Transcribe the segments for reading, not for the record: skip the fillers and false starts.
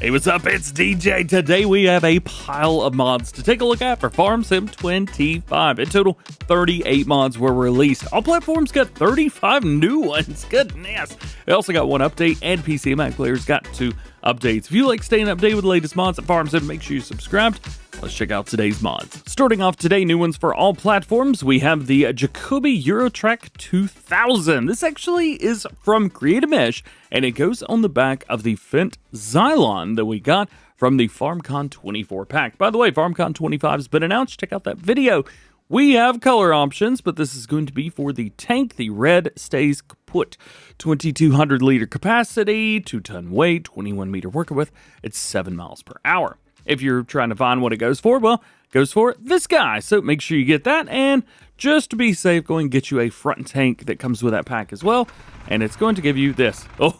Hey, what's up? It's DJ. Today we have a pile of mods to take a look at for Farm Sim 25. In total, 38 mods were released. All platforms got 35 new ones. Goodness. We also got one update, and PC and Mac players got 2 updates. If you like staying updated with the latest mods at Farm Sim, make sure you subscribed. Let's check out today's mods. Starting off today, new ones for all platforms, we have the Jacoby EUROtrac 2000. This actually is from Creative Mesh, and it goes on the back of the Fendt Xylon that we got from the FarmCon 24 pack. By the way, FarmCon 25 has been announced. Check out that video. We have color options, but this is going to be for the tank. The red stays kaput. 2,200 liter capacity, 2-ton weight, 21 meter working width. It's 7 miles per hour. If you're trying to find what it goes for, well, it goes for this guy. So make sure you get that. And just to be safe, go and get you a front tank that comes with that pack as well. And it's going to give you this. Oh,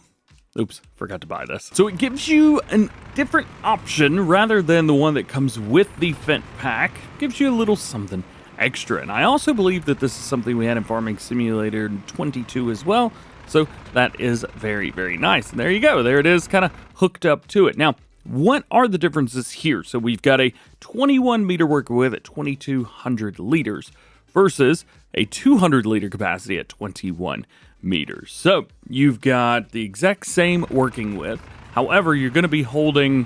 oops, forgot to buy this. So it gives you a different option rather than the one that comes with the Fendt pack. It gives you a little something extra. And I also believe that this is something we had in Farming Simulator 22 as well. So that is very, very nice. And there you go. There it is, kind of hooked up to it. Now, what are the differences here? So we've got a 21 meter working width at 2,200 liters versus a 200 liter capacity at 21 meters. So you've got the exact same working width. However, you're going to be holding,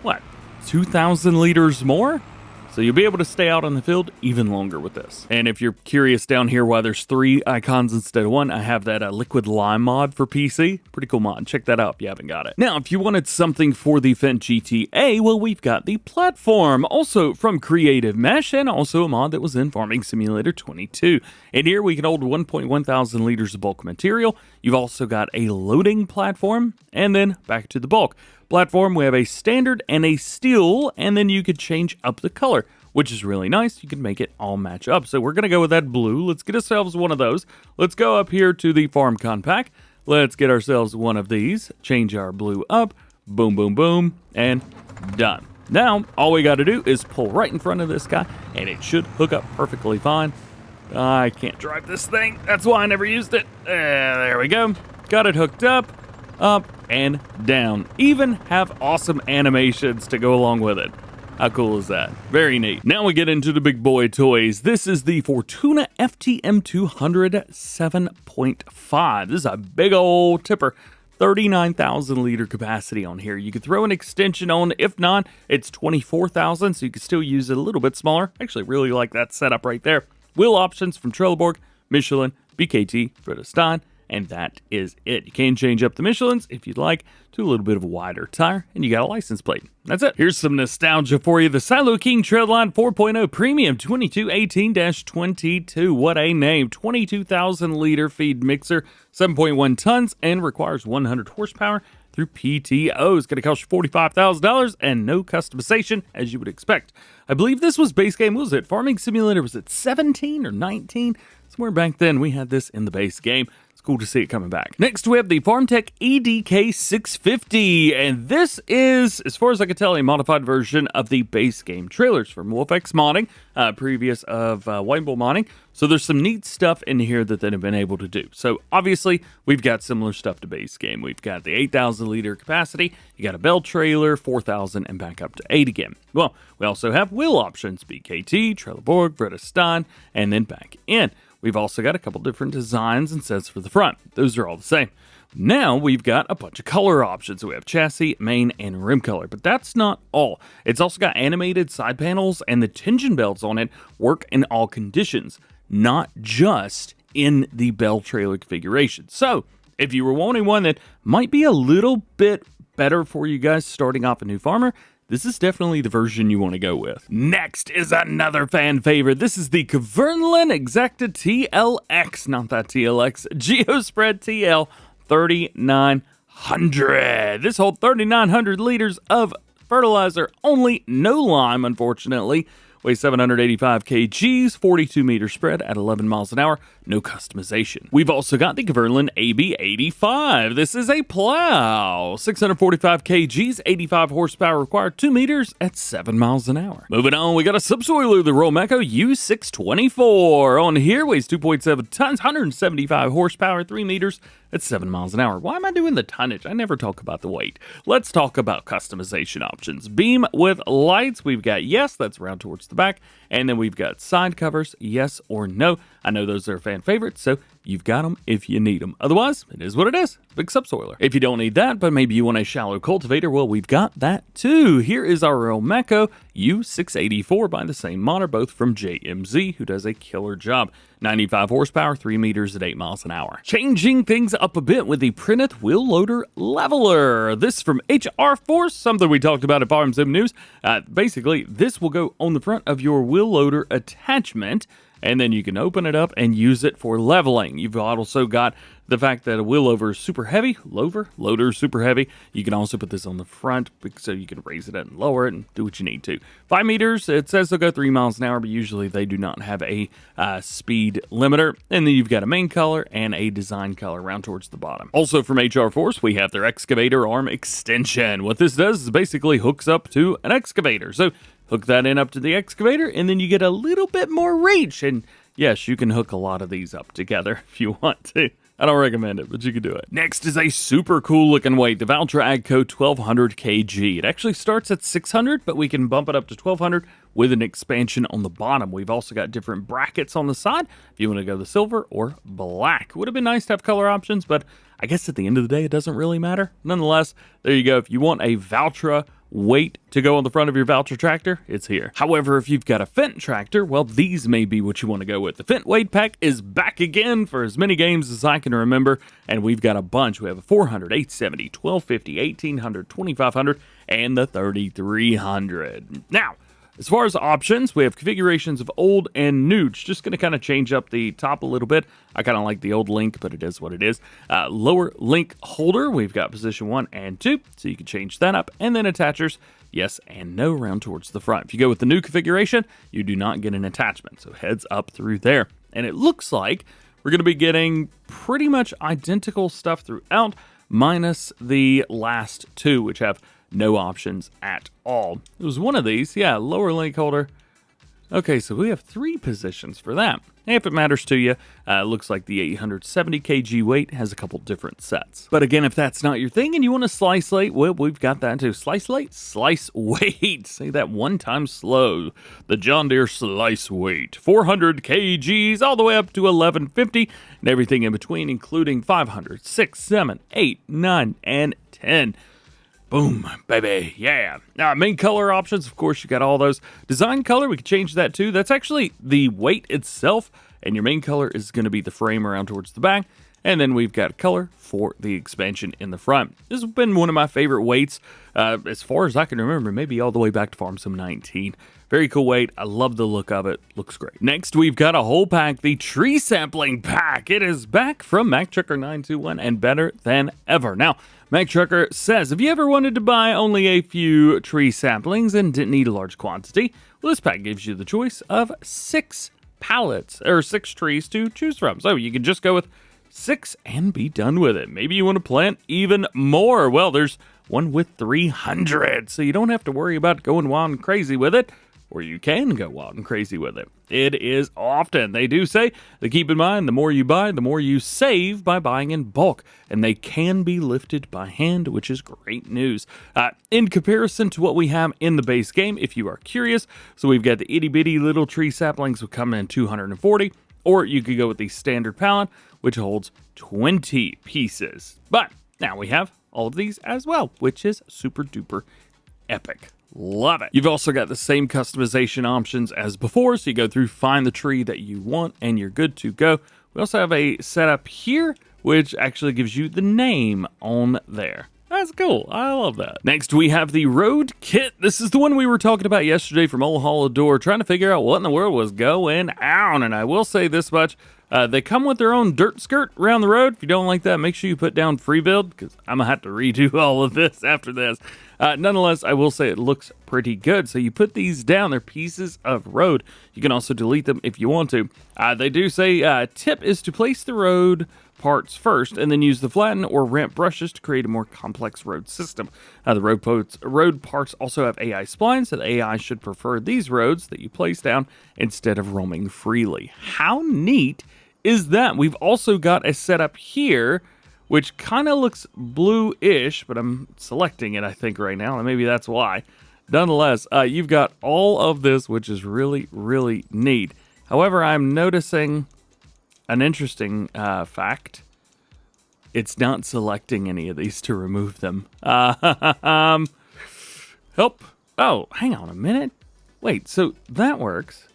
what, 2,000 liters more? So you'll be able to stay out on the field even longer with this. And if you're curious down here why there's 3 icons instead of 1, I have that liquid lime mod for PC. Pretty cool mod. Check that out if you haven't got it. Now, if you wanted something for the Fendt GTA, well, we've got the platform, also from Creative Mesh, and also a mod that was in Farming Simulator 22. And here we can hold 1.1 thousand liters of bulk material. You've also got a loading platform, and then back to the bulk platform, we have a standard and a steel, and then you could change up the color, which is really nice. You can make it all match up. So we're going to go with that blue. Let's get ourselves one of those. Let's go up here to the FarmCon pack. Let's get ourselves one of these. Change our blue up. Boom, boom, boom, and done. Now, all we got to do is pull right in front of this guy, and it should hook up perfectly fine. I can't drive this thing. That's why I never used it. There we go. Got it hooked up and down. Even have awesome animations to go along with it. How cool is that? Very neat. Now we get into the big boy toys. This is the Fortuna FTM 200 7.5. This is a big old tipper. 39,000 liter capacity on here. You could throw an extension on. If not, it's 24,000, so you can still use it a little bit smaller. Actually, really like that setup right there. Wheel options from TrailedLine, Michelin, BKT, Prinoth, and that is it. You can change up the Michelins if you'd like to a little bit of a wider tire, and you got a license plate. That's it. Here's some nostalgia for you. The Siloking TrailedLine 4.0 Premium 2218-22. What a name. 22,000 liter feed mixer, 7.1 tons, and requires 100 horsepower through PTO. It's going to cost you $45,000 and no customization, as you would expect. I believe this was base game. What was it? Farming Simulator, was it 17 or 19? Somewhere back then, we had this in the base game. It's cool to see it coming back. Next, we have the Farmtech EDK 650, and this is, as far as I can tell, a modified version of the base game trailers from WolfX modding, previous of White Bull modding. So there's some neat stuff in here that they've been able to do. So obviously, we've got similar stuff to base game. We've got the 8,000 liter capacity, you got a bell trailer, 4,000, and back up to 8 again. Well, we also have wheel options, BKT, TrailedLine, Prinoth, and then back in. We've also got a couple different designs and sets for the front. Those are all the same. Now we've got a bunch of color options. We have chassis, main, and rim color, but that's not all. It's also got animated side panels, and the tension belts on it work in all conditions, not just in the bell trailer configuration. So if you were wanting one that might be a little bit better for you guys starting off a new farmer, this is definitely the version you want to go with. Next is another fan favorite. This is the Kverneland TLX, not that TLX, Geospread TL 3900. This holds 3,900 liters of fertilizer, only no lime, unfortunately. Weighs 785 kgs, 42 meter spread at 11 miles an hour, no customization. We've also got the Kverneland AB 85. This is a plow, 645 kgs, 85 horsepower required, 2 meters at 7 miles an hour. Moving on, we got a subsoiler, the Rolmako U624. On here, weighs 2.7 tons, 175 horsepower, 3 meters at 7 miles an hour. Why am I doing the tonnage? I never talk about the weight. Let's talk about customization options. Beam with lights, we've got yes, that's round towards the back, and then we've got side covers, yes or no. I know those are fan favorites, so you've got them if you need them. Otherwise, it is what it is. Big subsoiler. If you don't need that, but maybe you want a shallow cultivator, well, we've got that too. Here is our Rolmako U684 by the same modder, both from JMZ, who does a killer job. 95 horsepower, 3 meters at 8 miles an hour. Changing things up a bit with the Prinoth wheel loader leveler. This from HR Force, something we talked about at Farm Sim News. Basically, this will go on the front of your wheel loader attachment, and then you can open it up and use it for leveling. You've also got the fact that a wheel loader is super heavy. Loader is super heavy. You can also put this on the front so you can raise it and lower it and do what you need to. 5 meters, it says they'll go 3 miles an hour, but usually they do not have a speed limiter. And then you've got a main color and a design color around towards the bottom. Also from HR Force, we have their Excavator Arm Extension. What this does is basically hooks up to an excavator. So hook that in up to the excavator, and then you get a little bit more reach. And yes, you can hook a lot of these up together if you want to. I don't recommend it, but you can do it. Next is a super cool looking weight, the Valtra AGCO 1200 kg. It actually starts at 600, but we can bump it up to 1200 with an expansion on the bottom. We've also got different brackets on the side if you want to go the silver or black. Would have been nice to have color options, but I guess at the end of the day, it doesn't really matter. Nonetheless, there you go. If you want a Valtra weight to go on the front of your Valtra tractor, it's here. However, if you've got a Fendt tractor, well, these may be what you want to go with. The Fendt weight pack is back again for as many games as I can remember, and we've got a bunch. We have a 400, 870, 1250, 1800, 2500, and the 3300. Now, as far as options, we have configurations of old and new. It's just going to kind of change up the top a little bit. I kind of like the old link, but it is what it is. Lower link holder, we've got position 1 and 2, so you can change that up. And then attachers, yes and no, round towards the front. If you go with the new configuration, you do not get an attachment, so heads up through there. And it looks like we're going to be getting pretty much identical stuff throughout, minus the last two, which have no options at all. It was one of these, yeah, lower link holder. Okay, so we have 3 positions for that. If it matters to you, it looks like the 870 kg weight has a couple different sets. But again, if that's not your thing and you want to slice weight, well, we've got that too. Slice weight, slice weight. Say that one time slow. The John Deere slice weight. 400 kgs all the way up to 1150 and everything in between, including 500, 6, 7, 8, 9, and 10. Boom, baby, yeah. Now, main color options, of course, you got all those. Design color, we can change that too. That's actually the weight itself, and your main color is going to be the frame around towards the back. And then we've got color for the expansion in the front. This has been one of my favorite weights as far as I can remember, maybe all the way back to Farm Sim 19. Very cool weight. I love the look of it. Looks great. Next, we've got a whole pack, the tree sampling pack. It is back from MacTrucker921 and better than ever. Now, MacTrucker says, if you ever wanted to buy only a few tree saplings and didn't need a large quantity, well, this pack gives you the choice of 6 pallets, or 6 trees to choose from. So you can just go with 6 and be done with it. Maybe you want to plant even more. Well, there's one with 300, so you don't have to worry about going wild and crazy with it, or you can go wild and crazy with it. It is often, they do say, that keep in mind, the more you buy, the more you save by buying in bulk, and they can be lifted by hand, which is great news. In comparison to what we have in the base game, if you are curious, so we've got the itty bitty little tree saplings will come in 240, or you could go with the standard pallet, which holds 20 pieces. But now we have all of these as well, which is super duper epic. Love it. You've also got the same customization options as before, so you go through, find the tree that you want, and you're good to go. We also have a setup here, which actually gives you the name on there. That's cool. I love that. Next, we have the road kit. This is the one we were talking about yesterday from Old Hollow Door, trying to figure out what in the world was going on. And I will say this much. They come with their own dirt skirt around the road. If you don't like that, make sure you put down free build, because I'm going to have to redo all of this after this. Nonetheless, I will say it looks pretty good. So you put these down. They're pieces of road. You can also delete them if you want to. They do say tip is to place the road parts first and then use the flatten or ramp brushes to create a more complex road system. The road parts also have AI splines, so the AI should prefer these roads that you place down instead of roaming freely. How neat is that? We've also got a setup here which kind of looks blue-ish, but I'm selecting it, I think, right now, and maybe that's why. Nonetheless, you've got all of this, which is really, really neat. However, I'm noticing an interesting fact. It's not selecting any of these to remove them. Help. Oh, hang on a minute. Wait, so that works.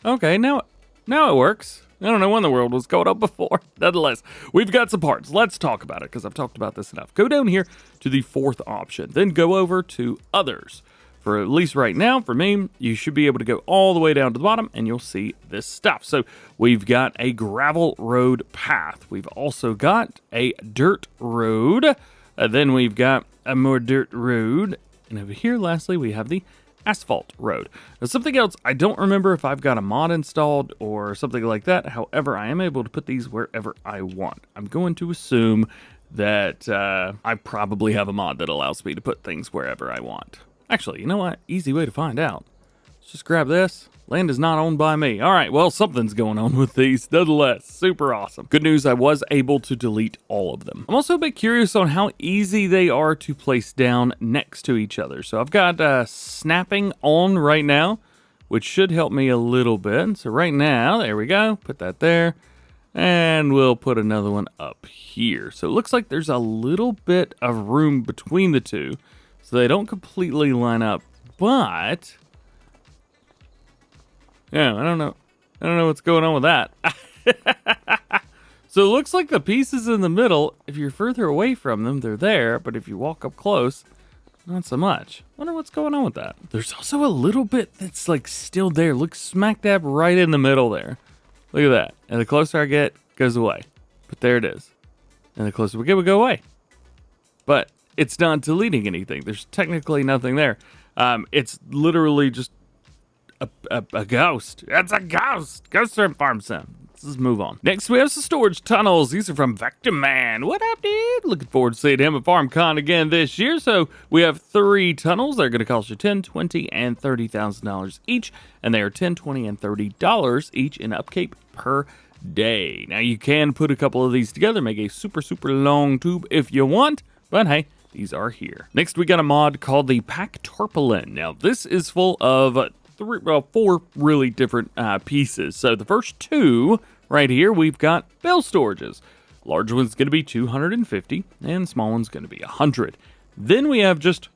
Okay, now it works. I don't know when the world was going up before. Nonetheless, we've got some parts. Let's talk about it because I've talked about this enough. Go down here to the fourth option, then go over to others. For at least right now, for me, you should be able to go all the way down to the bottom and you'll see this stuff. So we've got a gravel road path. We've also got a dirt road. Then we've got a more dirt road. And over here, lastly, we have the asphalt road. Now, something else, I don't remember if I've got a mod installed or something like that. However, I am able to put these wherever I want. I'm going to assume that I probably have a mod that allows me to put things wherever I want. Actually, you know what? Easy way to find out. Let's just grab this. Land is not owned by me. All right, well, something's going on with these. Nonetheless, super awesome. Good news, I was able to delete all of them. I'm also a bit curious on how easy they are to place down next to each other. So I've got snapping on right now, which should help me a little bit. So right now, there we go. Put that there. And we'll put another one up here. So it looks like there's a little bit of room between the two. So they don't completely line up, but yeah, I don't know what's going on with that. So it looks like the pieces in the middle, if you're further away from them, they're there, but if you walk up close, not so much. Wonder what's going on with that. There's also a little bit that's like still there. Look smack dab right in the middle there. Look at that. And the closer I get, it goes away. But there it is. And the closer we get, we go away. But it's not deleting anything. There's technically nothing there. It's literally just a ghost. It's a ghost. Ghost from Farm Sim. Let's just move on. Next, we have some storage tunnels. These are from Vector Man. What up, dude? Looking forward to seeing him at FarmCon again this year. So we have 3 tunnels. They're going to cost you $10,000, $20,000, and $30,000 each. And they are $10, $20, and $30 each in upkeep per day. Now, you can put a couple of these together, make a super, super long tube if you want. But hey, these are here. Next, we got a mod called the Pack Tarpaulin. Now, this is full of 4 really different pieces. So the first 2 right here, we've got bale storages. Large one's going to be 250, and small one's going to be 100. Then we have just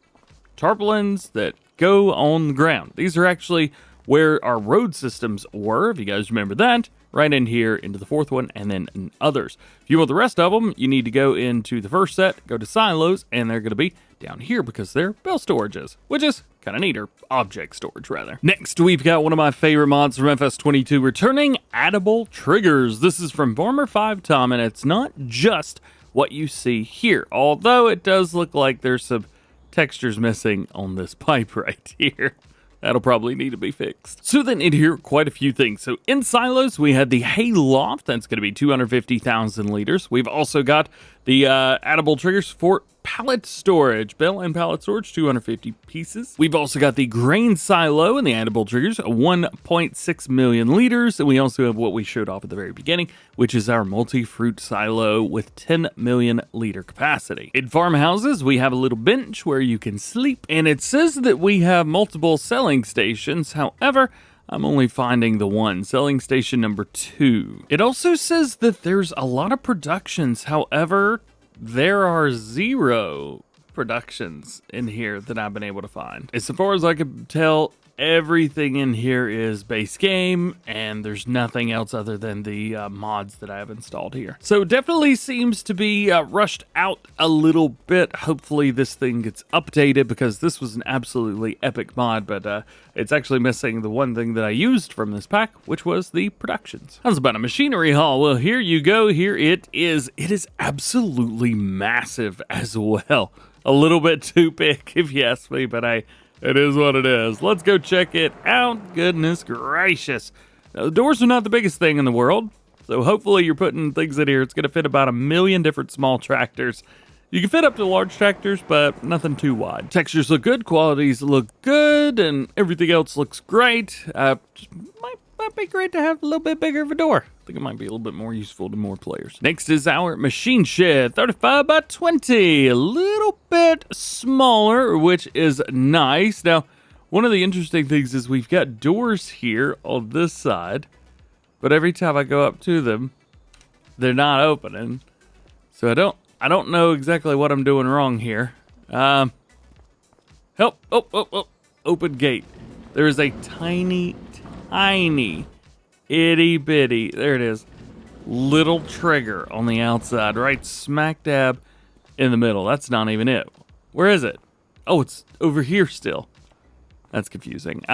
tarpaulins that go on the ground. These are actually where our road systems were, if you guys remember that. Right in here into the 4th one, and then in others. If you want the rest of them, you need to go into the first set, go to silos, and they're going to be down here because they're bale storages, which is kind of neat, or object storage rather. Next, we've got one of my favorite mods from FS25 returning, Addable Triggers. This is from Farmer 5 Tom, and it's not just what you see here, although it does look like there's some textures missing on this pipe right here. That'll probably need to be fixed. So then in here, quite a few things. So in silos, we had the hay loft. That's going to be 250,000 liters. We've also got the Addable Triggers for pallet storage. Bale and pallet storage, 250 pieces. We've also got the grain silo and the Addable Triggers, 1.6 million liters. And we also have what we showed off at the very beginning, which is our multi-fruit silo with 10 million liter capacity. In farmhouses, we have a little bench where you can sleep. And it says that we have multiple selling stations. However, I'm only finding the one, selling station number 2. It also says that there's a lot of productions. However, there are 0 productions in here that I've been able to find. As far as I can tell, everything in here is base game, and there's nothing else other than the mods that I have installed here. So definitely seems to be rushed out a little bit. Hopefully this thing gets updated, because this was an absolutely epic mod, but it's actually missing the one thing that I used from this pack, which was the productions. How's about a machinery haul? Well, here you go. Here it is. It is absolutely massive as well. A little bit too big, if you ask me, but it is what it is. Let's go check it out. Goodness gracious. Now, the doors are not the biggest thing in the world, so hopefully you're putting things in here. It's going to fit about 1 million different small tractors. You can fit up to large tractors, but nothing too wide. Textures look good, qualities look good, and everything else looks great. Just might might be great to have a little bit bigger of a door. I think it might be a little bit more useful to more players. Next is our machine shed, 35 by 20, a little bit smaller, which is nice. Now, one of the interesting things is we've got doors here on this side, but every time I go up to them, they're not opening. So I don't know exactly what I'm doing wrong here. Help! Oh, open gate. There is a tiny itty bitty, there it is, little trigger on the outside, right smack dab in the middle. That's not even it. Where is it? Oh, it's over here still. That's confusing.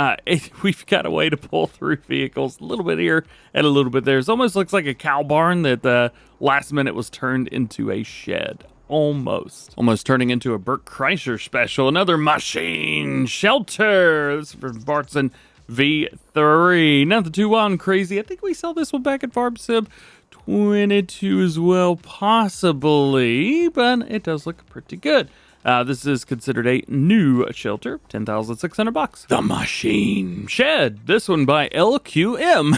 We've got a way to pull through vehicles a little bit here and a little bit there. It almost looks like a cow barn that last minute was turned into a shed. Almost turning into a Bert Kreischer special. Another machine shelter. This is from Bartson V3. Nothing too wild and crazy. I think we saw this one back at Farm Sim 22 as well, possibly, but it does look pretty good. This is considered a new shelter, $10,600. The Machine Shed. This one by LQM.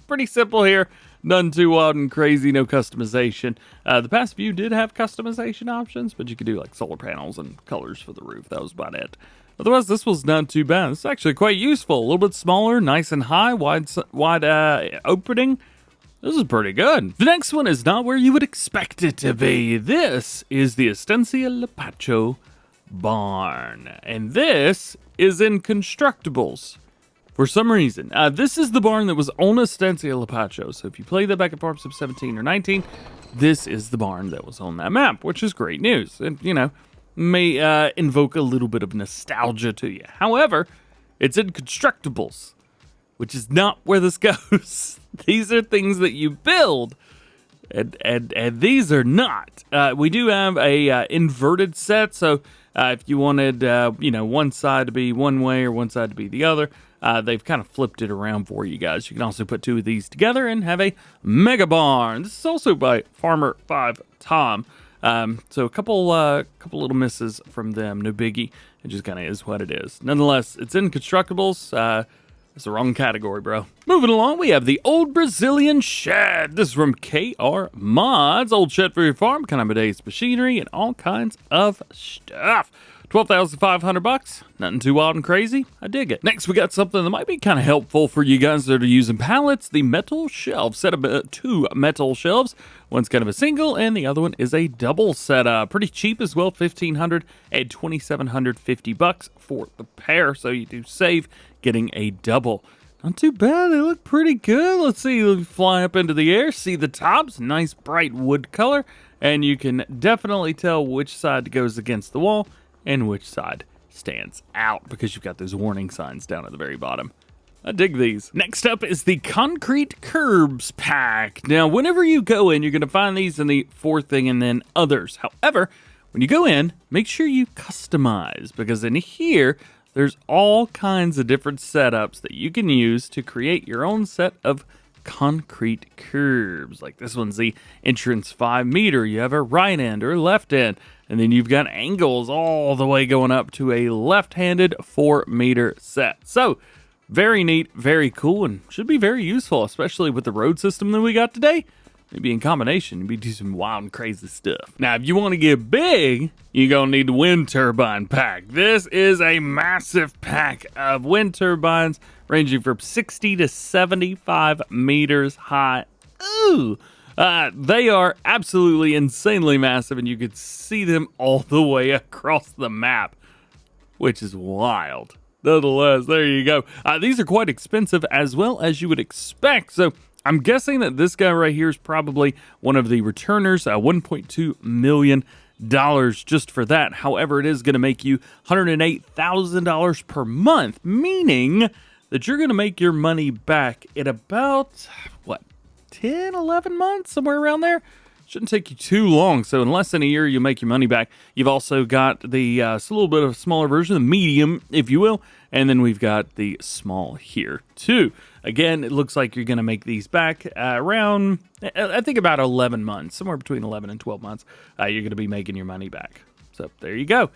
Pretty simple here. None too wild and crazy, no customization. The past few did have customization options, but you could do like solar panels and colors for the roof. That was about it. Otherwise, this was not too bad. It's actually quite useful. A little bit smaller, nice and high, wide opening. This is pretty good. The next one is not where you would expect it to be. This is the Estancia Lapacho barn. And this is in Constructables. For some reason, this is the barn that was on Estancia Lapacho. So if you played that back at Farm Sim 17 or 19, this is the barn that was on that map, which is great news. And, you know, may invoke a little bit of nostalgia to you. However, it's in Constructables, which is not where this goes. These are things that you build, and these are not. We do have a inverted set, so if you wanted, you know, one side to be one way or one side to be the other, they've kind of flipped it around for you guys. You can also put two of these together and have a mega barn. This is also by Farmer 5 Tom. So a couple little misses from them, no biggie. It just kind of is what it is. Nonetheless, it's in Constructables. It's the wrong category, bro. Moving along, we have the Old Brazilian Shed. This is from KR Mods. Old shed for your farm, Canamade's machinery, and all kinds of stuff. $12,500. Nothing too wild and crazy. I dig it. Next, we got something that might be kind of helpful for you guys that are using pallets. The metal shelf. Set up two metal shelves. One's kind of a single, and the other one is a double setup. Pretty cheap as well. $1,500 and $2,750 for the pair. So you do save getting a double. Not too bad. They look pretty good. Let's see. Let me fly up into the air. See the tops. Nice bright wood color. And you can definitely tell which side goes against the wall and which side stands out because you've got those warning signs down at the very bottom. I dig these. Next up is the Concrete Curbs Pack. Now, whenever you go in, you're going to find these in the fourth thing and then others. However, when you go in, make sure you customize because in here, there's all kinds of different setups that you can use to create your own set of concrete curbs. Like this one's the entrance 5 meter. You have a right end or left end. And then you've got angles all the way going up to a left-handed 4 meter set. So very neat, very cool, and should be very useful, especially with the road system that we got today. Maybe in combination, maybe do some wild and crazy stuff. Now, if you want to get big, you're going to need the wind turbine pack. This is a massive pack of wind turbines ranging from 60 to 75 meters high. Ooh! They are absolutely insanely massive, and you can see them all the way across the map, which is wild. Nonetheless, there you go. These are quite expensive as well as you would expect, so I'm guessing that this guy right here is probably one of the returners, $1.2 million just for that. However, it is going to make you $108,000 per month, meaning that you're going to make your money back in about, 10, 11 months, somewhere around there. Shouldn't take you too long. So in less than a year, you'll make your money back. You've also got the a little bit of a smaller version, the medium, if you will. And then we've got the small here too. Again, it looks like you're going to make these back around, I think about 11 months, somewhere between 11 and 12 months. You're going to be making your money back. So there you go.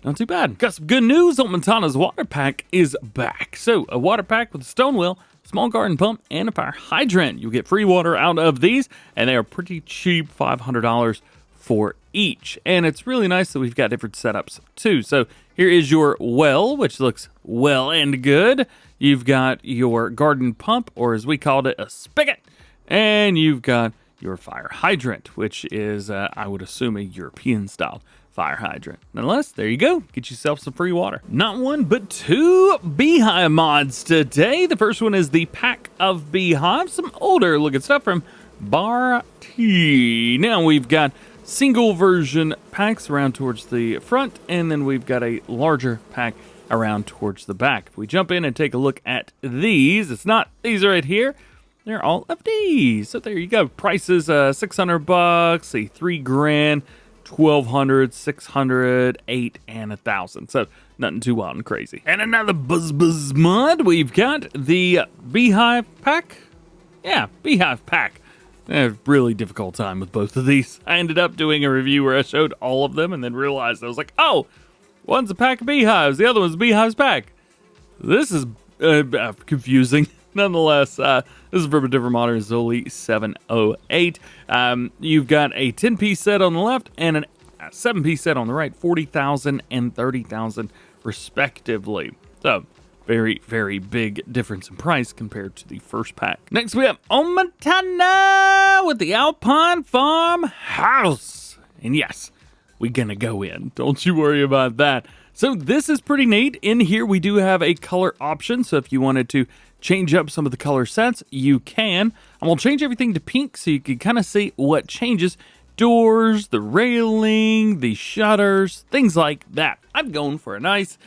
Not too bad. Got some good news. Montana's water pack is back. So a water pack with a stone wheel, small garden pump, and a fire hydrant. You'll get free water out of these, and they are pretty cheap, $500 for each. And it's really nice that we've got different setups too. So here is your well, which looks well and good. You've got your garden pump, or as we called it, a spigot. And you've got your fire hydrant, which is, I would assume, a European-style fire hydrant. Nonetheless, there you go. Get yourself some free water. Not one, but two Beehive mods today. The first one is the Pack of Beehives, some older looking stuff from Bar T. Now we've got single version packs around towards the front, and then we've got a larger pack around towards the back. If we jump in and take a look at these, it's not these right here. They're all of these. So there you go. Prices, $600, say $3,000, $1,200, $600, $800, and $1,000. So nothing too wild and crazy. And another buzz mod. We've got the Beehive Pack. Yeah, Beehive Pack. A really difficult time with both of these. I ended up doing a review where I showed all of them and then realized I was like, oh, one's a pack of beehives, the other one's a Beehives Pack. This is confusing. Nonetheless, this is from a different model, Zoli 708. You've got a 10-piece set on the left and a 7-piece set on the right, 40,000 and 30,000 respectively. So, very, very big difference in price compared to the first pack. Next, we have Montana with the Alpine farmhouse. And yes, we're gonna go in. Don't you worry about that. So this is pretty neat. In here, we do have a color option. So if you wanted to change up some of the color sets, you can. And we'll change everything to pink so you can kind of see what changes. Doors, the railing, the shutters, things like that. I'm going for a nice,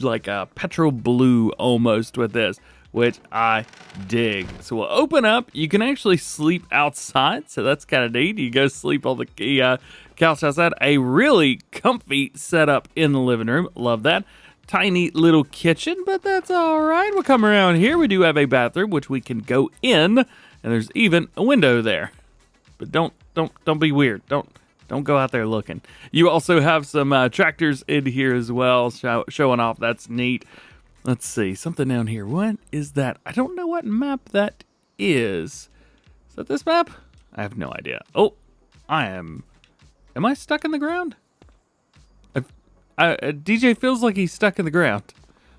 like a petrol blue almost with this, which I dig. So we'll open up. You can actually sleep outside, so that's kind of neat. You go sleep on the couch outside. A really comfy setup in the living room. Love that. Tiny little kitchen, but that's all right. We'll come around here. We do have a bathroom, which we can go in, and there's even a window there. But don't be weird. Don't go out there looking. You also have some tractors in here as well, showing off. That's neat. Let's see. Something down here. What is that? I don't know what map that is. Is that this map? I have no idea. Oh, Am I stuck in the ground? DJ feels like he's stuck in the ground.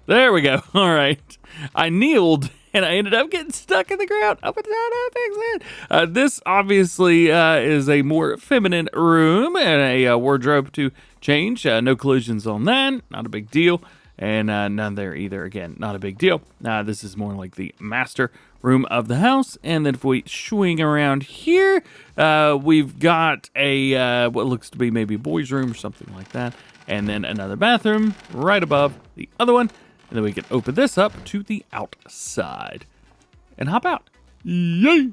There we go. All right. I kneeled and I ended up getting stuck in the ground. Up and down, I fix it. This obviously is a more feminine room and a wardrobe to change. No collisions on that. Not a big deal. And none there either. Again, not a big deal. This is more like the master room of the house. And then if we swing around here, we've got a what looks to be maybe a boys' room or something like that. And then another bathroom right above the other one. And then we can open this up to the outside and hop out. Yay!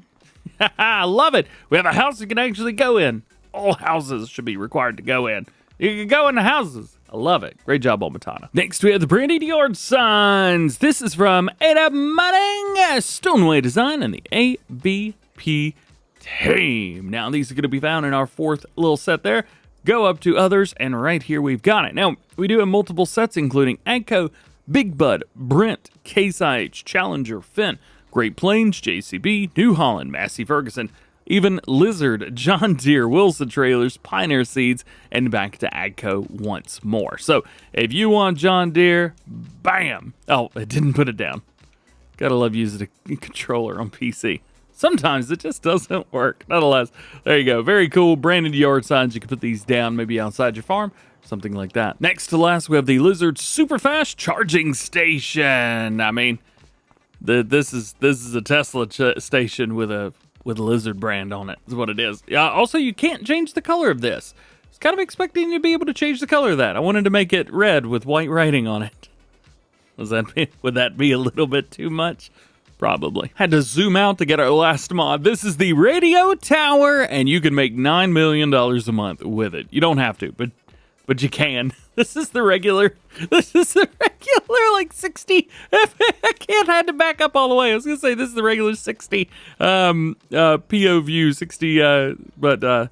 I love it. We have a house you can actually go in. All houses should be required to go in. You can go in the houses. I love it. Great job, Montana. Next, we have the branded yard signs. This is from Addable Stoneway Design and the ABP team. Now, these are going to be found in our fourth little set there. Go up to others, and right here we've got it. Now, we do have multiple sets, including AGCO, Big Bud, Brent, Case IH, Challenger, Fendt, Great Plains, JCB, New Holland, Massey Ferguson, even Lizard, John Deere, Wilson Trailers, Pioneer Seeds, and back to AGCO once more. So, if you want John Deere, bam! Oh, I didn't put it down. Gotta love using a controller on PC. Sometimes it just doesn't work. Nonetheless, there you go. Very cool. Branded yard signs. You can put these down maybe outside your farm, something like that. Next to last, we have the Lizard Super Fast Charging Station. I mean, this is a Tesla station with a Lizard brand on it. Is what it is. Also, you can't change the color of this. I was kind of expecting you to be able to change the color of that. I wanted to make it red with white writing on it. Would that be a little bit too much? Probably. Had to zoom out to get our last mod. This is the radio tower, and you can make $9 million a month with it. You don't have to, but you can. This is the regular like 60. I had to back up all the way. I was gonna say this is the regular 60 PO view 60, but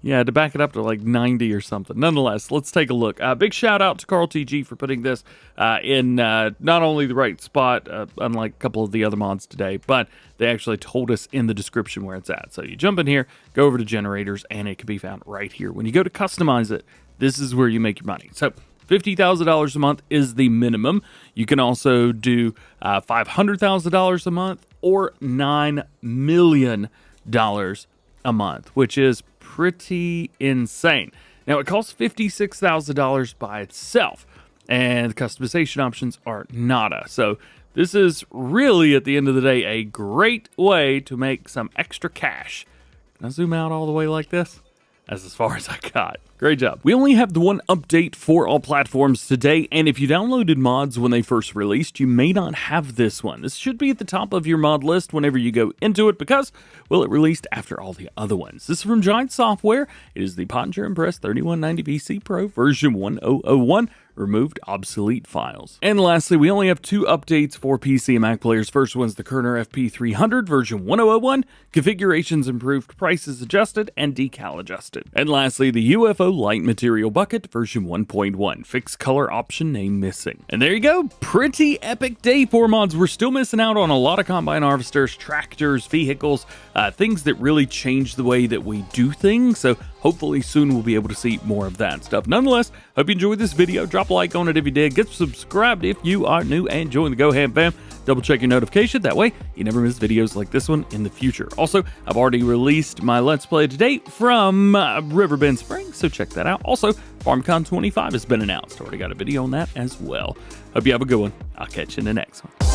Yeah, to back it up to like 90 or something. Nonetheless, let's take a look. Big shout out to Carl TG for putting this in not only the right spot, unlike a couple of the other mods today, but they actually told us in the description where it's at. So you jump in here, go over to generators, and it can be found right here. When you go to customize it, this is where you make your money. So $50,000 a month is the minimum. You can also do $500,000 a month or $9 million a month, which is pretty insane. Now, it costs $56,000 by itself, and the customization options are nada. So this is really, at the end of the day, a great way to make some extra cash. Can I zoom out all the way like this? That's as far as I got. Great job. We only have the one update for all platforms today, and if you downloaded mods when they first released, you may not have this one. This should be at the top of your mod list whenever you go into it because, well, it released after all the other ones. This is from Giant Software. It is the Poettinger Impress 3190 VC Pro version 1001. Removed obsolete files. And lastly, we only have two updates for PC and Mac players. First one's the Kerner FP 300 version 1001. Configurations improved, prices adjusted, and decal adjusted. And lastly, the UFO Light Material Bucket version 1.1. Fixed color option name missing. And there you go. Pretty epic day for mods. We're still missing out on a lot of combine harvesters, tractors, vehicles, things that really change the way that we do things. So hopefully soon we'll be able to see more of that stuff. Nonetheless, hope you enjoyed this video. Drop a like on it if you did. Get subscribed if you are new and join the GoHam fam. Double check your notification. That way you never miss videos like this one in the future. Also, I've already released my Let's Play to date from Riverbend Springs, so check that out. Also, FarmCon 25 has been announced. Already got a video on that as well. Hope you have a good one. I'll catch you in the next one.